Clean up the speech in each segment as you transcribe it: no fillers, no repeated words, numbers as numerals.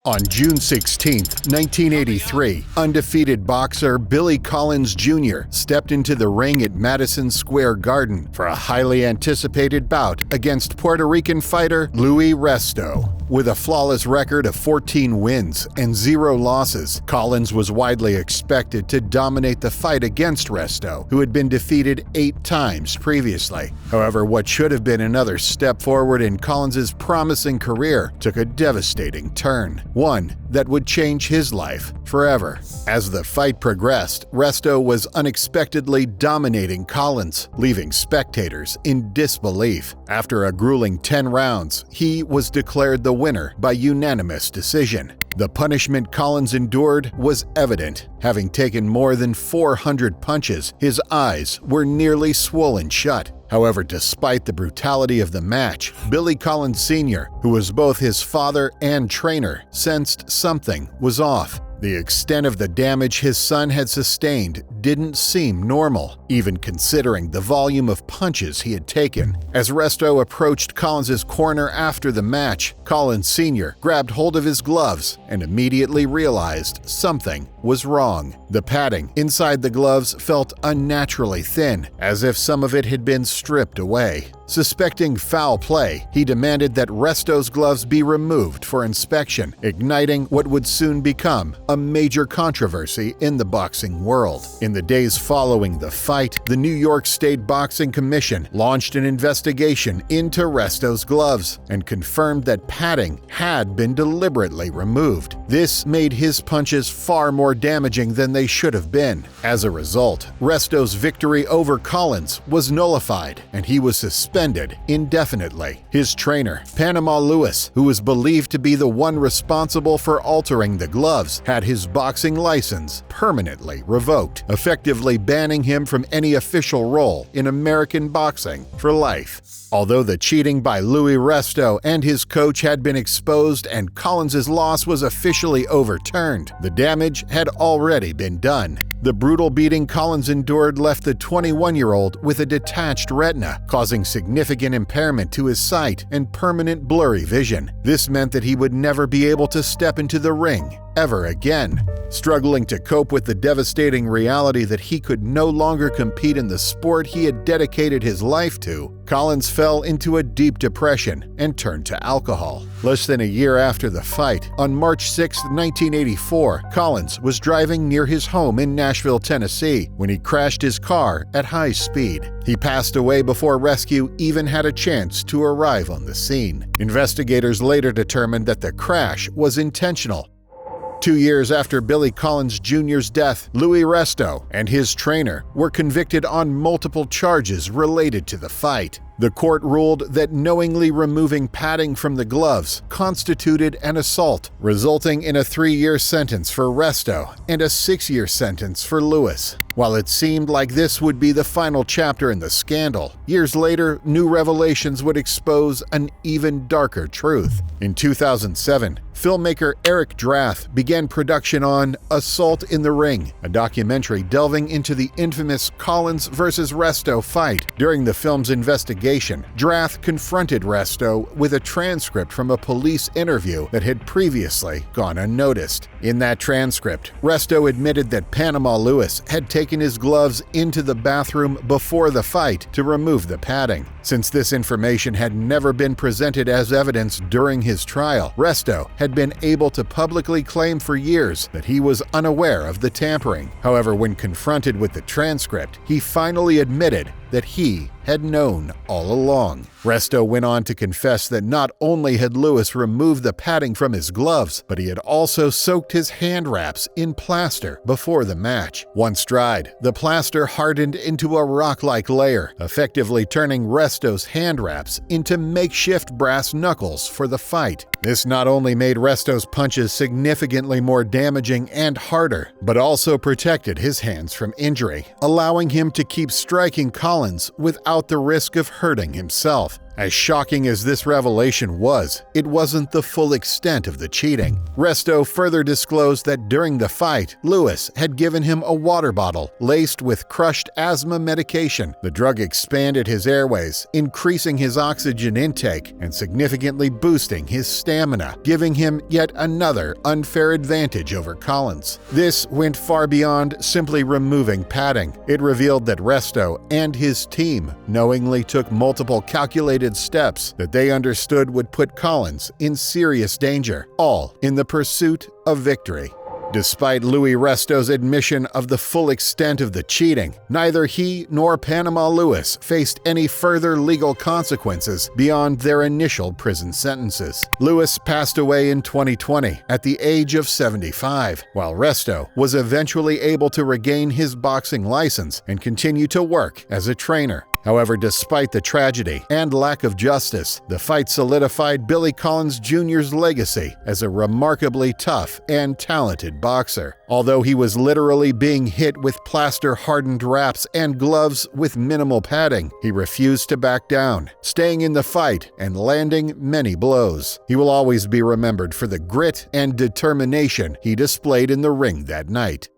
On June 16, 1983, undefeated boxer Billy Collins Jr. stepped into the ring at Madison Square Garden for a highly anticipated bout against Puerto Rican fighter Luis Resto. With a flawless record of 14 wins and 0 losses, Collins was widely expected to dominate the fight against Resto, who had been defeated 8 times previously. However, what should have been another step forward in Collins's promising career took a devastating turn. One that would change his life forever. As the fight progressed, Resto was unexpectedly dominating Collins, leaving spectators in disbelief. After a grueling 10 rounds, he was declared the winner by unanimous decision. The punishment Collins endured was evident. Having taken more than 400 punches, his eyes were nearly swollen shut. However, despite the brutality of the match, Billy Collins Sr., who was both his father and trainer, sensed something was off. The extent of the damage his son had sustained didn't seem normal, even considering the volume of punches he had taken. As Resto approached Collins's corner after the match, Collins Sr. grabbed hold of his gloves and immediately realized something was wrong. The padding inside the gloves felt unnaturally thin, as if some of it had been stripped away. Suspecting foul play, he demanded that Resto's gloves be removed for inspection, igniting what would soon become a major controversy in the boxing world. In the days following the fight, the New York State Boxing Commission launched an investigation into Resto's gloves and confirmed that padding had been deliberately removed. This made his punches far more damaging than they should have been. As a result, Resto's victory over Collins was nullified, and he was suspended indefinitely. His trainer, Panama Lewis, who was believed to be the one responsible for altering the gloves, had his boxing license permanently revoked, effectively banning him from any official role in American boxing for life. Although the cheating by Luis Resto and his coach had been exposed and Collins's loss was officially overturned, the damage had already been done. The brutal beating Collins endured left the 21-year-old with a detached retina, causing significant impairment to his sight and permanent blurry vision. This meant that he would never be able to step into the ring ever again. Struggling to cope with the devastating reality that he could no longer compete in the sport he had dedicated his life to, Collins fell into a deep depression and turned to alcohol. Less than a year after the fight, on March 6, 1984, Collins was driving near his home in Nashville, Tennessee, when he crashed his car at high speed. He passed away before rescue even had a chance to arrive on the scene. Investigators later determined that the crash was intentional. 2 years after Billy Collins Jr.'s death, Luis Resto and his trainer were convicted on multiple charges related to the fight. The court ruled that knowingly removing padding from the gloves constituted an assault, resulting in a 3-year sentence for Resto and a 6-year sentence for Lewis. While it seemed like this would be the final chapter in the scandal, years later, new revelations would expose an even darker truth. In 2007, filmmaker Eric Drath began production on Assault in the Ring, a documentary delving into the infamous Collins versus Resto fight. During the film's investigation, Drath confronted Resto with a transcript from a police interview that had previously gone unnoticed. In that transcript, Resto admitted that Panama Lewis had taken his gloves into the bathroom before the fight to remove the padding. Since this information had never been presented as evidence during his trial, Resto had been able to publicly claim for years that he was unaware of the tampering. However, when confronted with the transcript, he finally admitted that he had known all along. Resto went on to confess that not only had Lewis removed the padding from his gloves, but he had also soaked his hand wraps in plaster before the match. Once dried, the plaster hardened into a rock-like layer, effectively turning Resto's hand wraps into makeshift brass knuckles for the fight. This not only made Resto's punches significantly more damaging and harder, but also protected his hands from injury, allowing him to keep striking Collins without the risk of hurting himself. As shocking as this revelation was, it wasn't the full extent of the cheating. Resto further disclosed that during the fight, Lewis had given him a water bottle laced with crushed asthma medication. The drug expanded his airways, increasing his oxygen intake and significantly boosting his stamina, giving him yet another unfair advantage over Collins. This went far beyond simply removing padding. It revealed that Resto and his team knowingly took multiple calculated steps that they understood would put Collins in serious danger, all in the pursuit of victory. Despite Louis Resto's admission of the full extent of the cheating, neither he nor Panama Lewis faced any further legal consequences beyond their initial prison sentences. Lewis passed away in 2020 at the age of 75, while Resto was eventually able to regain his boxing license and continue to work as a trainer. However, despite the tragedy and lack of justice, the fight solidified Billy Collins Jr.'s legacy as a remarkably tough and talented boxer. Although he was literally being hit with plaster-hardened wraps and gloves with minimal padding, he refused to back down, staying in the fight and landing many blows. He will always be remembered for the grit and determination he displayed in the ring that night.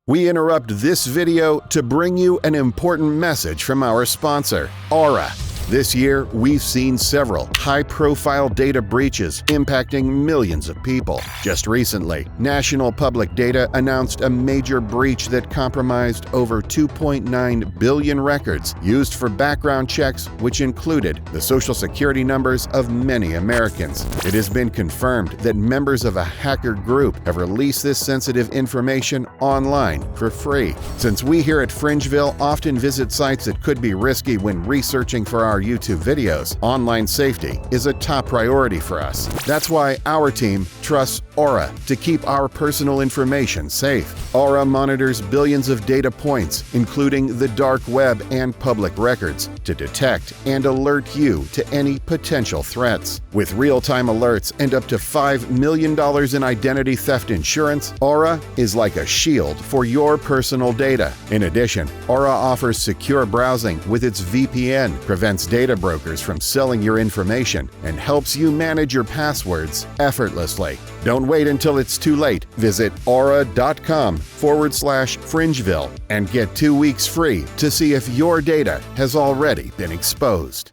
We interrupt this video to bring you an important message from our sponsor, Aura. This year, we've seen several high-profile data breaches impacting millions of people. Just recently, National Public Data announced a major breach that compromised over 2.9 billion records used for background checks, which included the social security numbers of many Americans. It has been confirmed that members of a hacker group have released this sensitive information online for free. Since we here at Fringeville often visit sites that could be risky when researching for our YouTube videos, online safety is a top priority for us. That's why our team trusts Aura to keep our personal information safe. Aura monitors billions of data points, including the dark web and public records, to detect and alert you to any potential threats. With real-time alerts and up to $5 million in identity theft insurance, Aura is like a shield for your personal data. In addition, Aura offers secure browsing with its VPN, prevents data brokers from selling your information, and helps you manage your passwords effortlessly. Don't wait until it's too late. Visit aura.com/Fringeville and get 2 weeks free to see if your data has already been exposed.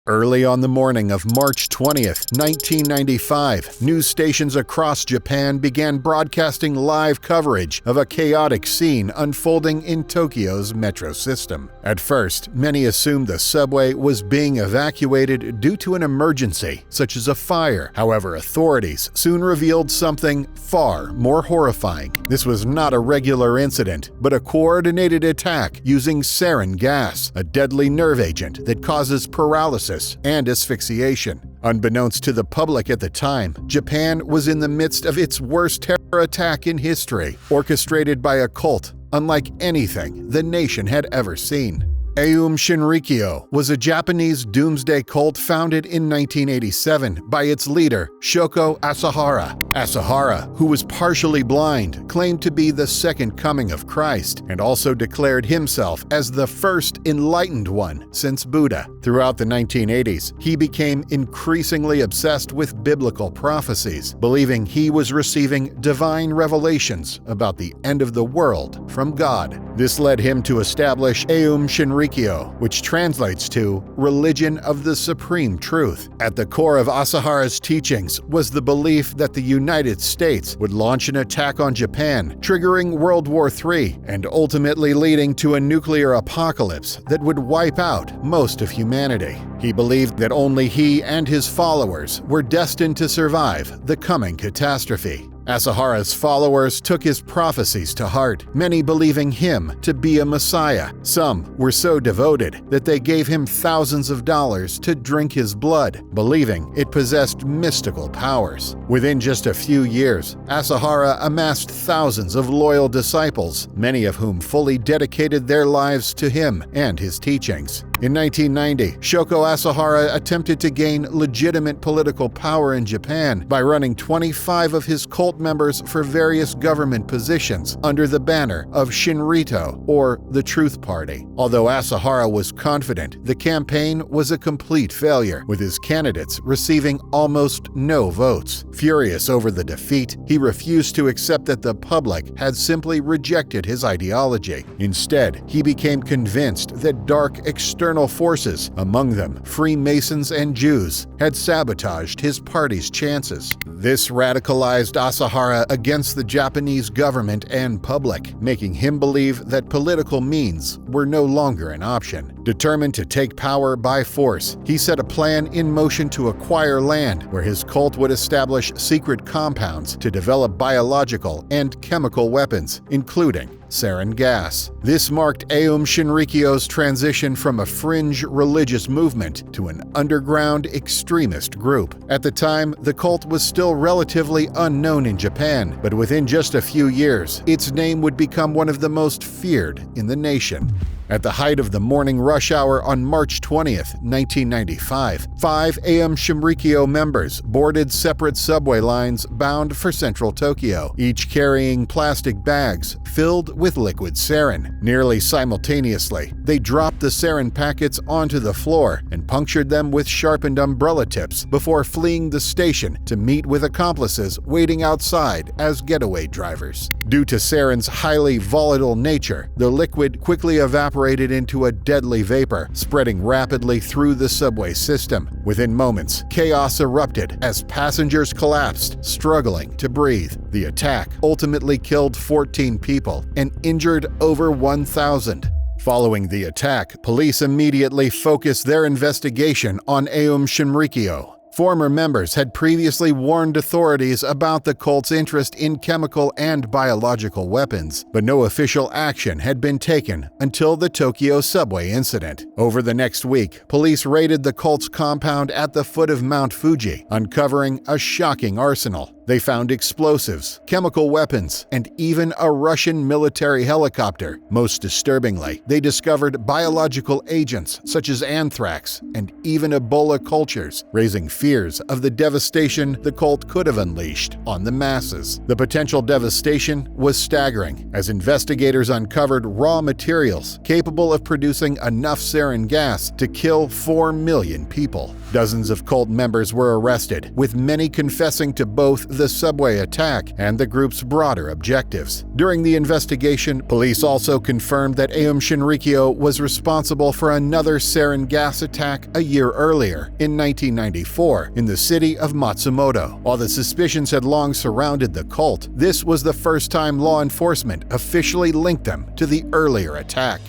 Early on the morning of March 20th, 1995, news stations across Japan began broadcasting live coverage of a chaotic scene unfolding in Tokyo's metro system. At first, many assumed the subway was being evacuated due to an emergency, such as a fire. However, authorities soon revealed something far more horrifying. This was not a regular incident, but a coordinated attack using sarin gas, a deadly nerve agent that causes paralysis and asphyxiation. Unbeknownst to the public at the time, Japan was in the midst of its worst terror attack in history, orchestrated by a cult unlike anything the nation had ever seen. Aum Shinrikyo was a Japanese doomsday cult founded in 1987 by its leader, Shoko Asahara. Asahara, who was partially blind, claimed to be the second coming of Christ and also declared himself as the first enlightened one since Buddha. Throughout the 1980s, he became increasingly obsessed with biblical prophecies, believing he was receiving divine revelations about the end of the world from God. This led him to establish Aum Shinrikyo, which translates to Religion of the Supreme Truth. At the core of Asahara's teachings was the belief that the United States would launch an attack on Japan, triggering World War III and ultimately leading to a nuclear apocalypse that would wipe out most of humanity. He believed that only he and his followers were destined to survive the coming catastrophe. Asahara's followers took his prophecies to heart, many believing him to be a messiah. Some were so devoted that they gave him thousands of dollars to drink his blood, believing it possessed mystical powers. Within just a few years, Asahara amassed thousands of loyal disciples, many of whom fully dedicated their lives to him and his teachings. In 1990, Shoko Asahara attempted to gain legitimate political power in Japan by running 25 of his cult members for various government positions under the banner of Shinrikyo, or the Truth Party. Although Asahara was confident, the campaign was a complete failure, with his candidates receiving almost no votes. Furious over the defeat, he refused to accept that the public had simply rejected his ideology. Instead, he became convinced that dark external forces, among them Freemasons and Jews, had sabotaged his party's chances. This radicalized Asahara against the Japanese government and public, making him believe that political means were no longer an option. Determined to take power by force, he set a plan in motion to acquire land where his cult would establish secret compounds to develop biological and chemical weapons, including sarin gas. This marked Aum Shinrikyo's transition from a fringe religious movement to an underground extremist group. At the time, the cult was still relatively unknown in Japan, but within just a few years, its name would become one of the most feared in the nation. At the height of the morning rush hour on March 20th, 1995, 5 Aum Shinrikyo members boarded separate subway lines bound for central Tokyo, each carrying plastic bags filled with liquid sarin. Nearly simultaneously, they dropped the sarin packets onto the floor and punctured them with sharpened umbrella tips before fleeing the station to meet with accomplices waiting outside as getaway drivers. Due to sarin's highly volatile nature, the liquid quickly evaporated into a deadly vapor, spreading rapidly through the subway system. Within moments, chaos erupted as passengers collapsed, struggling to breathe. The attack ultimately killed 14 people and injured over 1,000. Following the attack, police immediately focused their investigation on Aum Shinrikyo. Former members had previously warned authorities about the cult's interest in chemical and biological weapons, but no official action had been taken until the Tokyo subway incident. Over the next week, police raided the cult's compound at the foot of Mount Fuji, uncovering a shocking arsenal. They found explosives, chemical weapons, and even a Russian military helicopter. Most disturbingly, they discovered biological agents such as anthrax and even Ebola cultures, raising fears of the devastation the cult could have unleashed on the masses. The potential devastation was staggering, as investigators uncovered raw materials capable of producing enough sarin gas to kill 4 million people. Dozens of cult members were arrested, with many confessing to both the subway attack and the group's broader objectives. During the investigation, police also confirmed that Aum Shinrikyo was responsible for another sarin gas attack a year earlier, in 1994, in the city of Matsumoto. While the suspicions had long surrounded the cult, this was the first time law enforcement officially linked them to the earlier attack.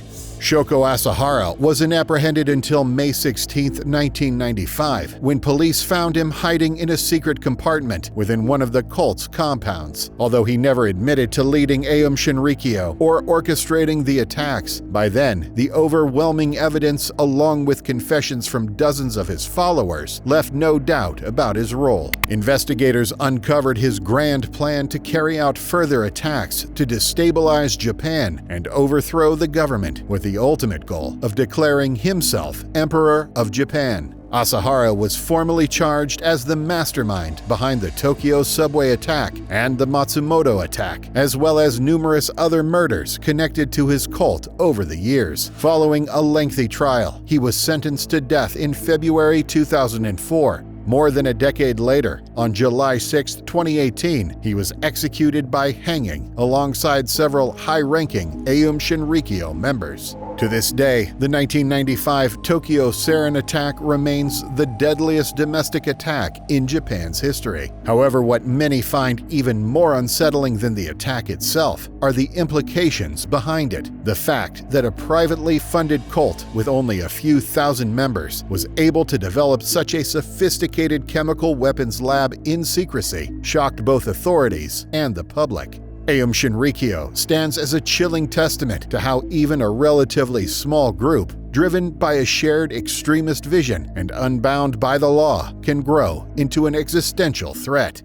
Shoko Asahara wasn't apprehended until May 16, 1995, when police found him hiding in a secret compartment within one of the cult's compounds. Although he never admitted to leading Aum Shinrikyo or orchestrating the attacks, by then, the overwhelming evidence, along with confessions from dozens of his followers, left no doubt about his role. Investigators uncovered his grand plan to carry out further attacks to destabilize Japan and overthrow the government, with the ultimate goal of declaring himself Emperor of Japan. Asahara was formally charged as the mastermind behind the Tokyo subway attack and the Matsumoto attack, as well as numerous other murders connected to his cult over the years. Following a lengthy trial, he was sentenced to death in February 2004. More than a decade later, on July 6, 2018, he was executed by hanging alongside several high-ranking Aum Shinrikyo members. To this day, the 1995 Tokyo sarin attack remains the deadliest domestic attack in Japan's history. However, what many find even more unsettling than the attack itself are the implications behind it. The fact that a privately funded cult with only a few thousand members was able to develop such a sophisticated chemical weapons lab in secrecy shocked both authorities and the public. Aum Shinrikyo stands as a chilling testament to how even a relatively small group, driven by a shared extremist vision and unbound by the law, can grow into an existential threat.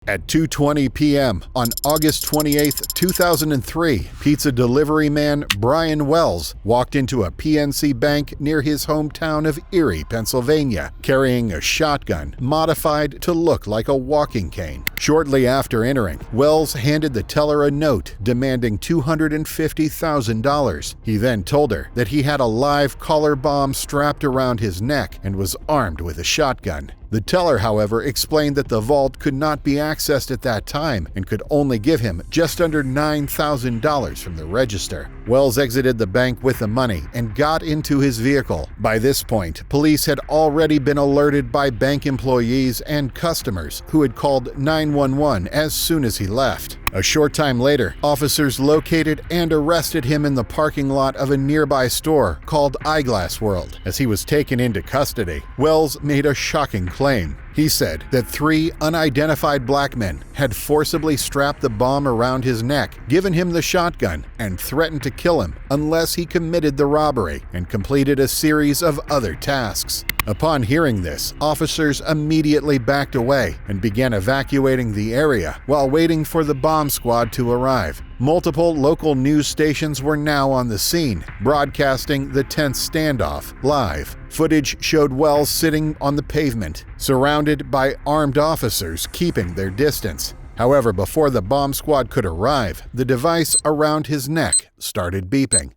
At 2:20 p.m. on August 28, 2003, pizza delivery man Brian Wells walked into a PNC bank near his hometown of Erie, Pennsylvania, carrying a shotgun modified to look like a walking cane. Shortly after entering, Wells handed the teller a note demanding $250,000. He then told her that he had a live collar bomb strapped around his neck and was armed with a shotgun. The teller, however, explained that the vault could not be accessed at that time and could only give him just under $9,000 from the register. Wells exited the bank with the money and got into his vehicle. By this point, police had already been alerted by bank employees and customers who had called 911 as soon as he left. A short time later, officers located and arrested him in the parking lot of a nearby store called Eyeglass World. As he was taken into custody, Wells made a shocking claim. He said that 3 unidentified black men had forcibly strapped the bomb around his neck, given him the shotgun, and threatened to kill him unless he committed the robbery and completed a series of other tasks. Upon hearing this, officers immediately backed away and began evacuating the area while waiting for the bomb squad to arrive. Multiple local news stations were now on the scene, broadcasting the tense standoff live. Footage showed Wells sitting on the pavement, surrounded by armed officers keeping their distance. However, before the bomb squad could arrive, the device around his neck started beeping.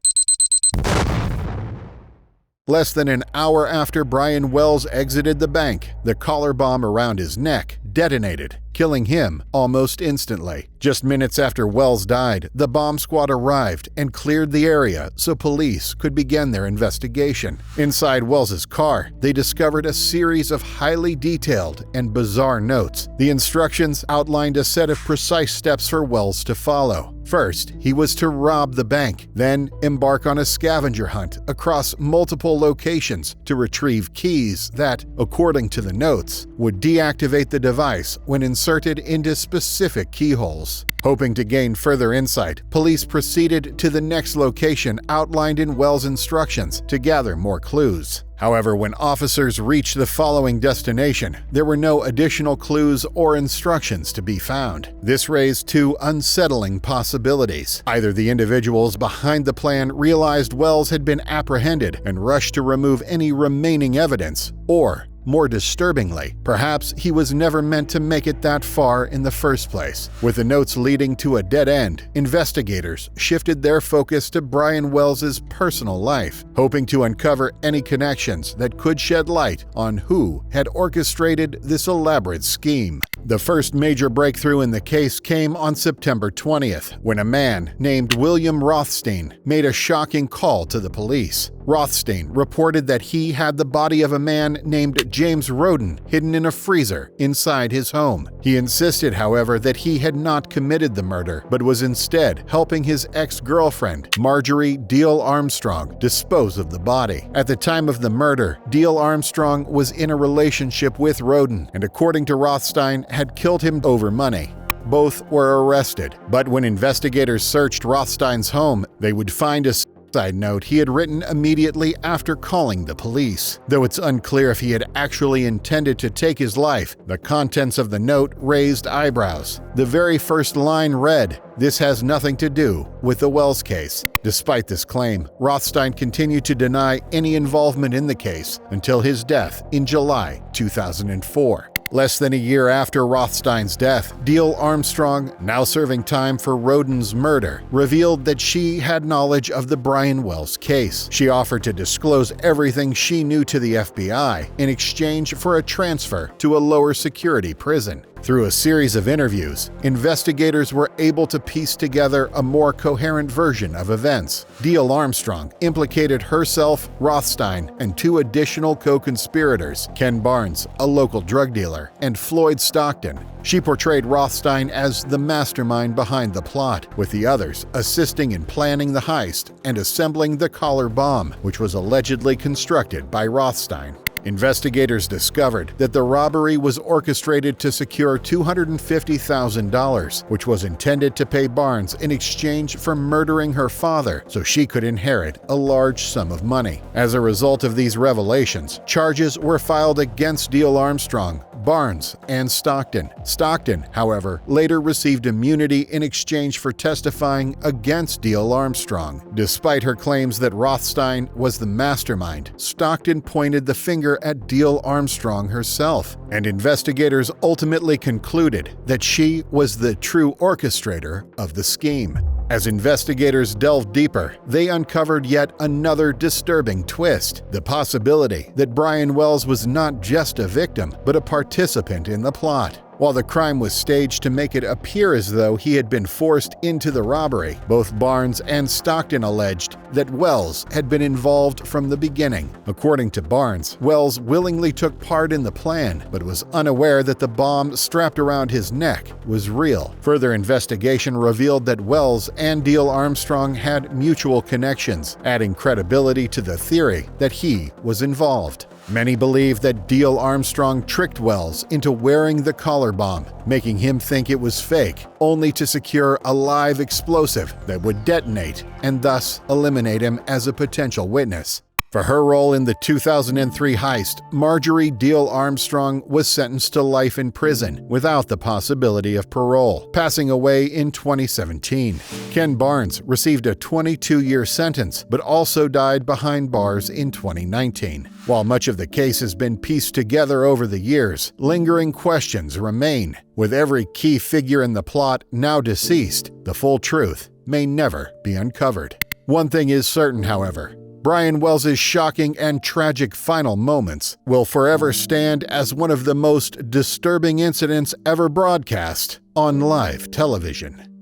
Less than an hour after Brian Wells exited the bank, the collar bomb around his neck detonated, killing him almost instantly. Just minutes after Wells died, the bomb squad arrived and cleared the area so police could begin their investigation. Inside Wells's car, they discovered a series of highly detailed and bizarre notes. The instructions outlined a set of precise steps for Wells to follow. First, he was to rob the bank, then embark on a scavenger hunt across multiple locations to retrieve keys that, according to the notes, would deactivate the device when inserted into specific keyholes. Hoping to gain further insight, police proceeded to the next location outlined in Wells' instructions to gather more clues. However, when officers reached the following destination, there were no additional clues or instructions to be found. This raised 2 unsettling possibilities. Either the individuals behind the plan realized Wells had been apprehended and rushed to remove any remaining evidence, or more disturbingly, perhaps he was never meant to make it that far in the first place. With the notes leading to a dead end, investigators shifted their focus to Brian Wells's personal life, hoping to uncover any connections that could shed light on who had orchestrated this elaborate scheme. The first major breakthrough in the case came on September 20th, when a man named William Rothstein made a shocking call to the police. Rothstein reported that he had the body of a man named James Roden hidden in a freezer inside his home. He insisted, however, that he had not committed the murder, but was instead helping his ex-girlfriend, Marjorie Deal Armstrong, dispose of the body. At the time of the murder, Deal Armstrong was in a relationship with Roden, and according to Rothstein, had killed him over money. Both were arrested, but when investigators searched Rothstein's home, they would find a suicide note he had written immediately after calling the police. Though it's unclear if he had actually intended to take his life, the contents of the note raised eyebrows. The very first line read, "This has nothing to do with the Wells case." Despite this claim, Rothstein continued to deny any involvement in the case until his death in July 2004. Less than a year after Rothstein's death, Deal Armstrong, now serving time for Roden's murder, revealed that she had knowledge of the Brian Wells case. She offered to disclose everything she knew to the FBI in exchange for a transfer to a lower security prison. Through a series of interviews, investigators were able to piece together a more coherent version of events. Deal Armstrong implicated herself, Rothstein, and 2 additional co-conspirators, Ken Barnes, a local drug dealer, and Floyd Stockton. She portrayed Rothstein as the mastermind behind the plot, with the others assisting in planning the heist and assembling the collar bomb, which was allegedly constructed by Rothstein. Investigators discovered that the robbery was orchestrated to secure $250,000, which was intended to pay Barnes in exchange for murdering her father so she could inherit a large sum of money. As a result of these revelations, charges were filed against Deal Armstrong, Barnes and Stockton. Stockton, however, later received immunity in exchange for testifying against Diehl Armstrong. Despite her claims that Rothstein was the mastermind, Stockton pointed the finger at Diehl Armstrong herself, and investigators ultimately concluded that she was the true orchestrator of the scheme. As investigators delved deeper, they uncovered yet another disturbing twist: the possibility that Brian Wells was not just a victim, but a participant in the plot. While the crime was staged to make it appear as though he had been forced into the robbery, both Barnes and Stockton alleged that Wells had been involved from the beginning. According to Barnes, Wells willingly took part in the plan, but was unaware that the bomb strapped around his neck was real. Further investigation revealed that Wells and Diehl Armstrong had mutual connections, adding credibility to the theory that he was involved. Many believe that Diehl Armstrong tricked Wells into wearing the collar bomb, making him think it was fake, only to secure a live explosive that would detonate and thus eliminate him as a potential witness. For her role in the 2003 heist, Marjorie Diehl Armstrong was sentenced to life in prison without the possibility of parole, passing away in 2017. Ken Barnes received a 22-year sentence, but also died behind bars in 2019. While much of the case has been pieced together over the years, lingering questions remain. With every key figure in the plot now deceased, the full truth may never be uncovered. One thing is certain, however: Brian Wells' shocking and tragic final moments will forever stand as one of the most disturbing incidents ever broadcast on live television.